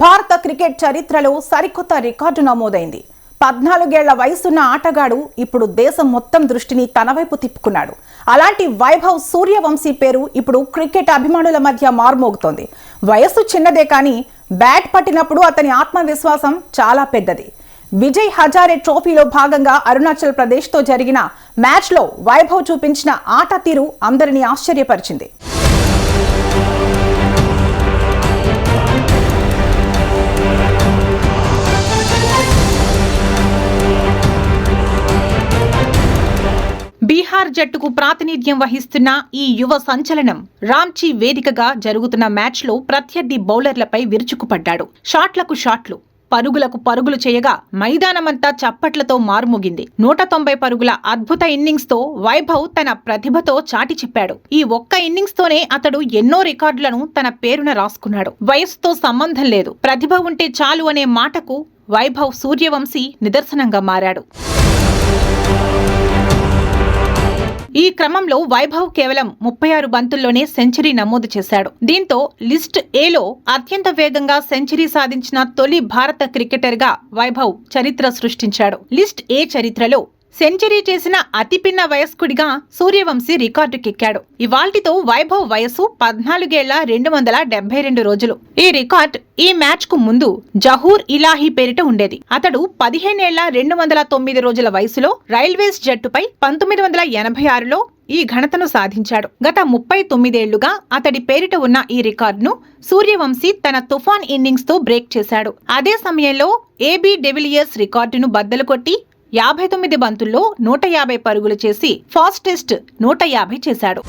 భారత క్రికెట్ చరిత్రలో సరికొత్త రికార్డు నమోదైంది. 14 ఏళ్ల వయసున్న ఆటగాడు ఇప్పుడు దేశం మొత్తం దృష్టిని తన వైపు తిప్పుకున్నాడు. అలాంటి వైభవ్ సూర్యవంశీ పేరు ఇప్పుడు క్రికెట్ అభిమానుల మధ్య మారుమోగుతోంది. వయసు చిన్నదే కానీ బ్యాట్ పట్టినప్పుడు అతని ఆత్మవిశ్వాసం చాలా పెద్దది. విజయ్ హజారే ట్రోఫీలో భాగంగా అరుణాచల్ ప్రదేశ్తో జరిగిన మ్యాచ్లో వైభవ్ చూపించిన ఆట తీరు అందరినీ ఆశ్చర్యపరిచింది. బీహార్ జట్టుకు ప్రాతినిధ్యం వహిస్తున్న ఈ యువ సంచలనం రాంచీ వేదికగా జరుగుతున్న మ్యాచ్లో ప్రత్యర్థి బౌలర్లపై విరుచుకుపడ్డాడు. షాట్లకు షాట్లు, పరుగులకు పరుగులు చేయగా మైదానమంతా చప్పట్లతో మారుమోగింది. 190 పరుగుల అద్భుత ఇన్నింగ్స్తో వైభవ్ తన ప్రతిభతో చాటి చెప్పాడు. ఈ ఒక్క ఇన్నింగ్స్తోనే అతడు ఎన్నో రికార్డులను తన పేరున రాసుకున్నాడు. వయస్సుతో సంబంధం లేదు, ప్రతిభ ఉంటే చాలు అనే మాటకు వైభవ్ సూర్యవంశీ నిదర్శనంగా మారాడు. ఈ క్రమంలో వైభవ్ కేవలం 36 బంతుల్లోనే సెంచరీ నమోదు చేశాడు. దీంతో లిస్ట్ ఏలో అత్యంత వేగంగా సెంచరీ సాధించిన తొలి భారత క్రికెటర్గా వైభవ్ చరిత్ర సృష్టించాడు. లిస్ట్ ఏ చరిత్రలో సెంచరీ చేసిన అతిపిన్న వయస్కుడిగా సూర్యవంశీ రికార్డుకెక్కాడు. ఇవాల్టితో వైభవ్ వయసు 14 ఏళ్ల 272 రోజులు. ఈ రికార్డ్ ఈ మ్యాచ్ కు ముందు జహూర్ ఇలాహీ పేరిట ఉండేది. అతడు 15 ఏళ్ల 209 రోజుల వయసులో రైల్వేస్ జట్టుపై 1986లో ఈ ఘనతను సాధించాడు. గత 39 ఏళ్లుగా అతడి పేరిట ఉన్న ఈ రికార్డును సూర్యవంశీ తన తుఫాన్ ఇన్నింగ్స్ తో బ్రేక్ చేశాడు. అదే సమయంలో ఏబీ డెవిలియర్స్ రికార్డును బద్దలు కొట్టి 59 బంతుల్లో 150 పరుగులు చేసి ఫాస్టెస్ట్ 150 చేశాడు.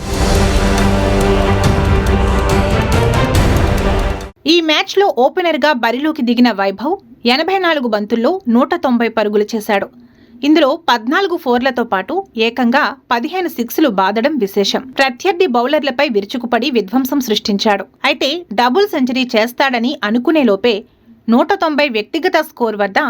ఈ మ్యాచ్లో ఓపెనర్గా బరిలోకి దిగిన వైభవ్ 84 బంతుల్లో 190 పరుగులు చేశాడు. ఇందులో 14 ఫోర్లతో పాటు ఏకంగా 15 సిక్స్లు బాదడం విశేషం. ప్రత్యర్థి బౌలర్లపై విరుచుకుపడి విధ్వంసం సృష్టించాడు. అయితే డబుల్ సెంచరీ చేస్తాడని అనుకునేలోపే 190 వ్యక్తిగత స్కోర్ వద్ద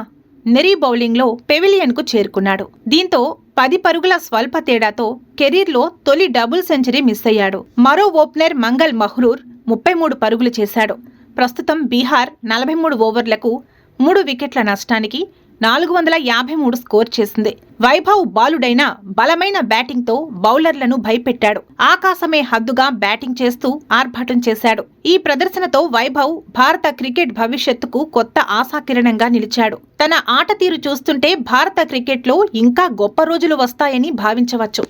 నెరీ బౌలింగ్లో పెవిలియన్ కు చేరుకున్నాడు. దీంతో 10 పరుగుల స్వల్ప తేడాతో కెరీర్లో తొలి డబుల్ సెంచరీ మిస్ అయ్యాడు. మరో ఓపెనర్ మంగల్ మహ్రూర్ 33 పరుగులు చేశాడు. ప్రస్తుతం బీహార్ 43 ఓవర్లకు 3 వికెట్ల నష్టానికి 453 స్కోర్ చేసింది. వైభవ్ బాలుడైన బలమైన బ్యాటింగ్ తో బౌలర్లను భయపెట్టాడు. ఆకాశమే హద్దుగా బ్యాటింగ్ చేస్తూ ఆర్భాటం చేశాడు. ఈ ప్రదర్శనతో వైభవ్ భారత క్రికెట్ భవిష్యత్తుకు కొత్త ఆశాకిరణంగా నిలిచాడు. తన ఆట తీరు చూస్తుంటే భారత క్రికెట్లో ఇంకా గొప్ప రోజులు వస్తాయని భావించవచ్చు.